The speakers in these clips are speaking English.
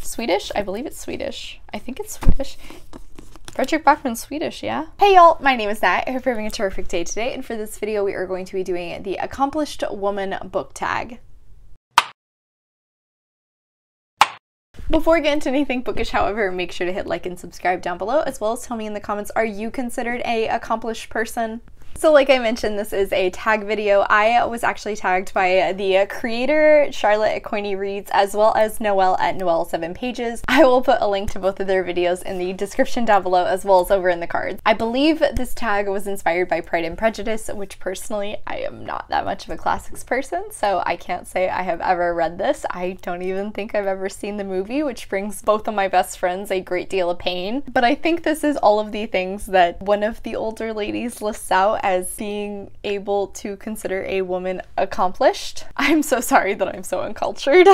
Swedish? I believe it's Swedish. I think it's Swedish. Fredrik Backman's Swedish, yeah? Hey y'all, my name is Nat. I hope you're having a terrific day today, and for this video we are going to be doing the Accomplished Woman book tag. Before we get into anything bookish, however, make sure to hit like and subscribe down below, as well as tell me in the comments, are you considered an accomplished person? So like I mentioned, this is a tag video. I was actually tagged by the creator, 𝗖cie když, as well as Noelle at Noelle7pages. I will put a link to both of their videos in the description down below, as well as over in the cards. I believe this tag was inspired by Pride and Prejudice, which personally, I am not that much of a classics person, so I can't say I have ever read this. I don't even think I've ever seen the movie, which brings both of my best friends a great deal of pain. But I think this is all of the things that one of the older ladies lists out as being able to consider a woman accomplished. I'm so sorry that I'm so uncultured.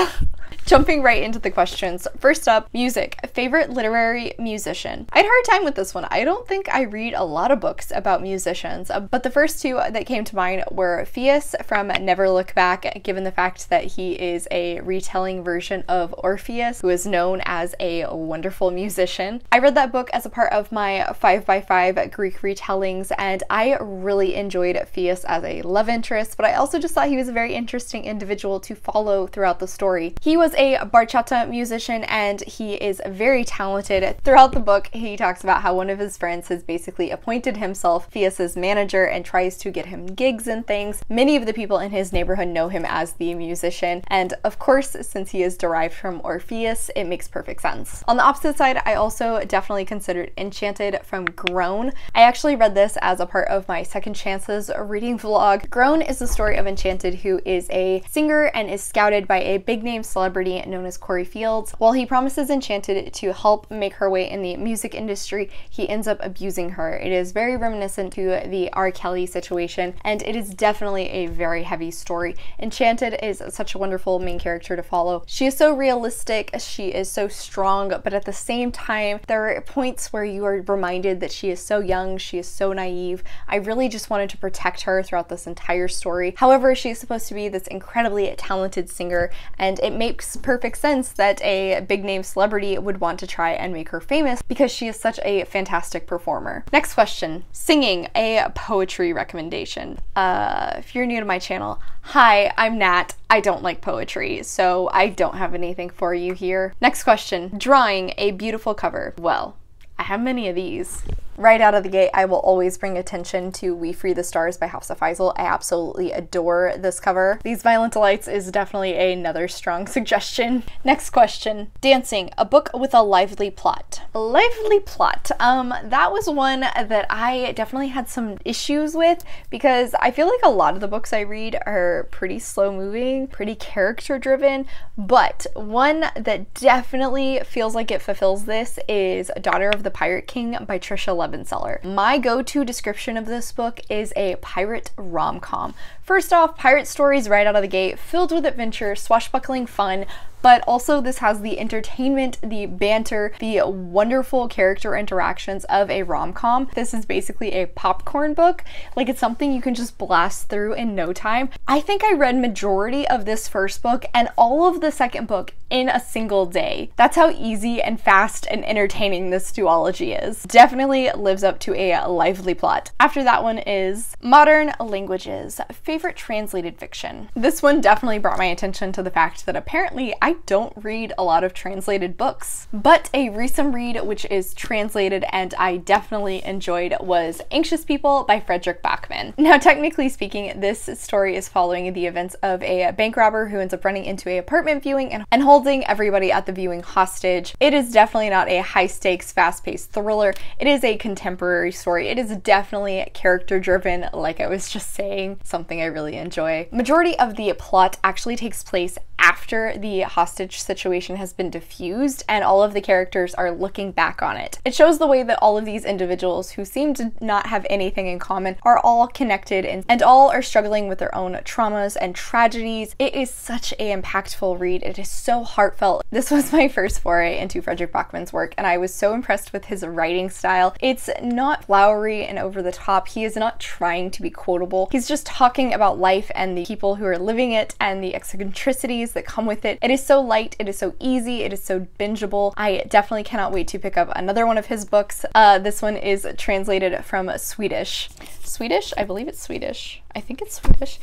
Jumping right into the questions. First up, music. Favorite literary musician? I had a hard time with this one. I don't think I read a lot of books about musicians, but the first two that came to mind were 𝗖cie from Never Look Back, given the fact that he is a retelling version of Orpheus, who is known as a wonderful musician. I read that book as a part of my 5x5 Greek retellings, and I really enjoyed 𝗖cie as a love interest, but I also just thought he was a very interesting individual to follow throughout the story. He was a bachata musician, and he is very talented. Throughout the book, he talks about how one of his friends has basically appointed himself 𝗖cie's manager and tries to get him gigs and things. Many of the people in his neighborhood know him as the musician, and of course, since he is derived from Orpheus, it makes perfect sense. On the opposite side, I also definitely considered Enchanted from Grown. I actually read this as a part of my Second Chances reading vlog. Grown is the story of Enchanted, who is a singer and is scouted by a big name celebrity known as Corey Fields. While he promises Enchanted to help make her way in the music industry, he ends up abusing her. It is very reminiscent to the R. Kelly situation, and it is definitely a very heavy story. Enchanted is such a wonderful main character to follow. She is so realistic, she is so strong, but at the same time, there are points where you are reminded that she is so young, she is so naive. I really just wanted to protect her throughout this entire story. However, she is supposed to be this incredibly talented singer, and it makes perfect sense that a big name celebrity would want to try and make her famous because she is such a fantastic performer. Next question. Singing. A poetry recommendation. If you're new to my channel, hi, I'm Nat. I don't like poetry, so I don't have anything for you here. Next question. Drawing. A beautiful cover. Well, I have many of these. Right out of the gate, I will always bring attention to We Free the Stars by 𝗖cie bych. I absolutely adore this cover. These Violent Delights is definitely another strong suggestion. Next question. Dancing. A book with a lively plot. Lively plot. That was one that I definitely had some issues with because I feel like a lot of the books I read are pretty slow moving, pretty character driven, but one that definitely feels like it fulfills this is Daughter of the Pirate King by Trisha Levenseller. My go-to description of this book is a pirate rom-com. First off, pirate stories right out of the gate, filled with adventure, swashbuckling fun, but also this has the entertainment, the banter, the wonderful character interactions of a rom-com. This is basically a popcorn book. Like, it's something you can just blast through in no time. I think I read majority of this first book and all of the second book in a single day. That's how easy and fast and entertaining this duology is. Definitely lives up to a lively plot. After that one is Modern Languages. Favorite translated fiction. This one definitely brought my attention to the fact that apparently I don't read a lot of translated books, but a recent read which is translated and I definitely enjoyed was Anxious People by Fredrik Backman. Now, technically speaking, this story is following the events of a bank robber who ends up running into an apartment viewing and holding everybody at the viewing hostage. It is definitely not a high-stakes, fast-paced thriller. It is a contemporary story. It is definitely character-driven, like I was just saying, something I really enjoy. Majority of the plot actually takes place after the hostage situation has been diffused and all of the characters are looking back on it. It shows the way that all of these individuals who seem to not have anything in common are all connected and all are struggling with their own traumas and tragedies. It is such an impactful read. It is so heartfelt. This was my first foray into Fredrik Backman's work and I was so impressed with his writing style. It's not flowery and over the top. He is not trying to be quotable. He's just talking about life and the people who are living it and the eccentricities that come with it. It is so light, it is so easy, it is so bingeable. I definitely cannot wait to pick up another one of his books. This one is translated from Swedish. Swedish? I believe it's Swedish. I think it's Swedish.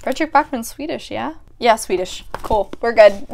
Fredrik Backman's Swedish, yeah? Yeah, Swedish. Cool. We're good.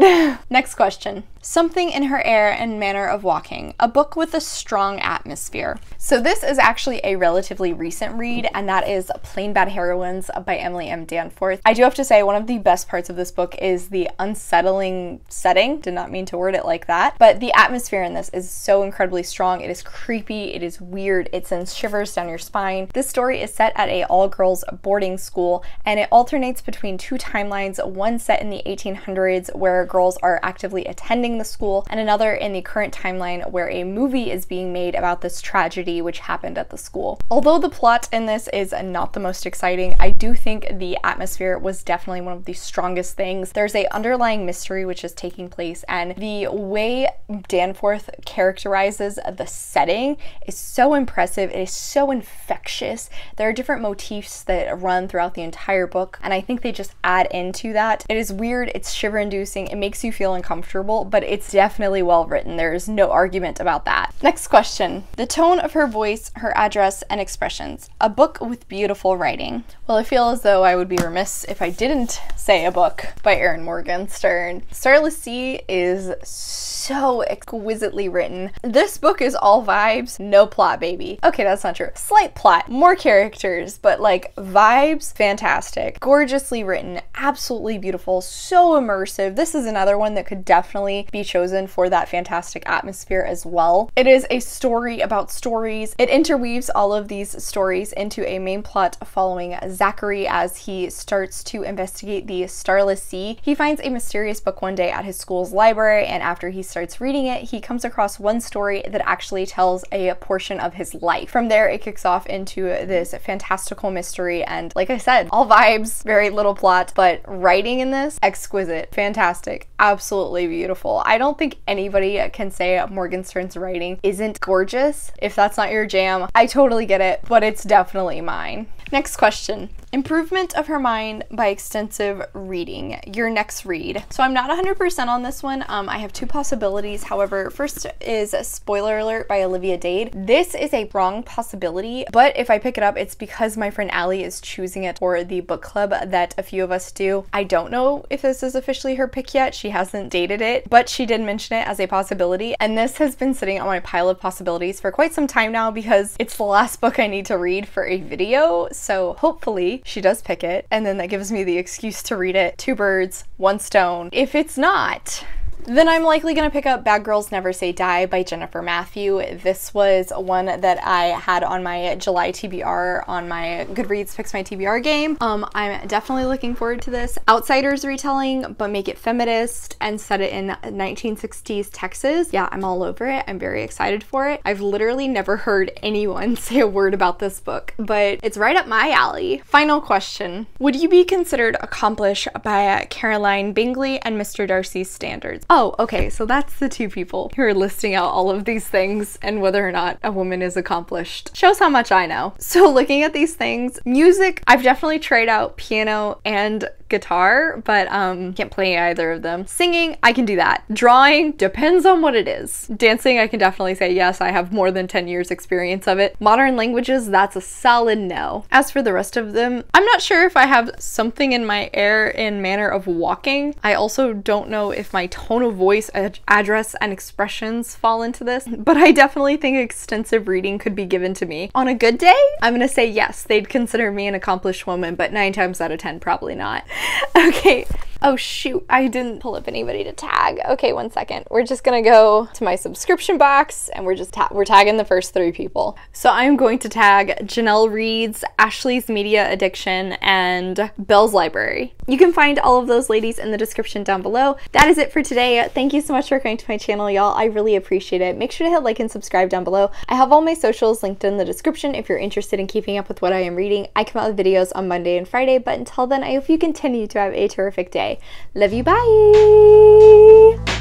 Next question. Something in Her Air and Manner of Walking, a book with a strong atmosphere. So this is actually a relatively recent read, and that is Plain Bad Heroines by Emily M. Danforth. I do have to say, one of the best parts of this book is the unsettling setting. Did not mean to word it like that, but the atmosphere in this is so incredibly strong. It is creepy, it is weird, it sends shivers down your spine. This story is set at a all-girls boarding school, and it alternates between two timelines, one set in the 1800s where girls are actively attending the school, and another in the current timeline where a movie is being made about this tragedy which happened at the school. Although the plot in this is not the most exciting, I do think the atmosphere was definitely one of the strongest things. There's a underlying mystery which is taking place, and the way Danforth characterizes the setting is so impressive. It is so infectious. There are different motifs that run throughout the entire book, and I think they just add into that. It is weird, it's shiver-inducing, it makes you feel uncomfortable, but it's definitely well written. There's no argument about that. Next question. The tone of her voice, her address, and expressions. A book with beautiful writing. Well, I feel as though I would be remiss if I didn't say a book by Erin Morgenstern. 𝗖cie is so exquisitely written. This book is all vibes, no plot, baby. Okay, that's not true. Slight plot, more characters, but like vibes, fantastic. Gorgeously written, absolutely beautiful, so immersive. This is another one that could definitely be chosen for that fantastic atmosphere as well. It is a story about stories. It interweaves all of these stories into a main plot following Zachary as he starts to investigate the Starless Sea. He finds a mysterious book one day at his school's library, and after he starts reading it, he comes across one story that actually tells a portion of his life. From there, it kicks off into this fantastical mystery, and like I said, all vibes, very little plot, but writing in this, exquisite, fantastic, absolutely beautiful. I don't think anybody can say Morgenstern's writing isn't gorgeous. If that's not your jam, I totally get it, but it's definitely mine. Next question. Improvement of her mind by extensive reading. Your next read. So I'm not 100% on this one. I have two possibilities. However, first is Spoiler Alert by Olivia Dade. This is a wrong possibility, but if I pick it up, it's because my friend Allie is choosing it for the book club that a few of us do. I don't know if this is officially her pick yet. She hasn't dated it, but she did mention it as a possibility, and this has been sitting on my pile of possibilities for quite some time now because it's the last book I need to read for a video, so hopefully she does pick it, and then that gives me the excuse to read it. Two birds, one stone. If it's not, then I'm likely gonna pick up Bad Girls Never Say Die by Jennifer Matthew. This was one that I had on my July TBR on my Goodreads Picks My TBR game. I'm definitely looking forward to this. Outsiders retelling, but make it feminist and set it in 1960s Texas. Yeah, I'm all over it. I'm very excited for it. I've literally never heard anyone say a word about this book, but it's right up my alley. Final question. Would you be considered accomplished by Caroline Bingley and Mr. Darcy's standards? Oh, okay, so that's the two people who are listing out all of these things and whether or not a woman is accomplished. Shows how much I know. So looking at these things, music, I've definitely tried out piano and guitar, but can't play either of them. Singing, I can do that. Drawing, depends on what it is. Dancing, I can definitely say yes, I have more than 10 years experience of it. Modern languages, that's a solid no. As for the rest of them, I'm not sure if I have something in my air and manner of walking. I also don't know if my tone of voice, address, and expressions fall into this, but I definitely think extensive reading could be given to me. On a good day, I'm gonna say yes, they'd consider me an accomplished woman, but 9 times out of 10, probably not. Okay. Oh shoot, I didn't pull up anybody to tag. Okay, one second. We're just gonna go to my subscription box and we're tagging the first 3 people. So I'm going to tag Janelle Reads, Ashley's Media Addiction, and Belle's Library. You can find all of those ladies in the description down below. That is it for today. Thank you so much for coming to my channel, y'all. I really appreciate it. Make sure to hit like and subscribe down below. I have all my socials linked in the description if you're interested in keeping up with what I am reading. I come out with videos on Monday and Friday, but until then, I hope you continue to have a terrific day. Love you, bye!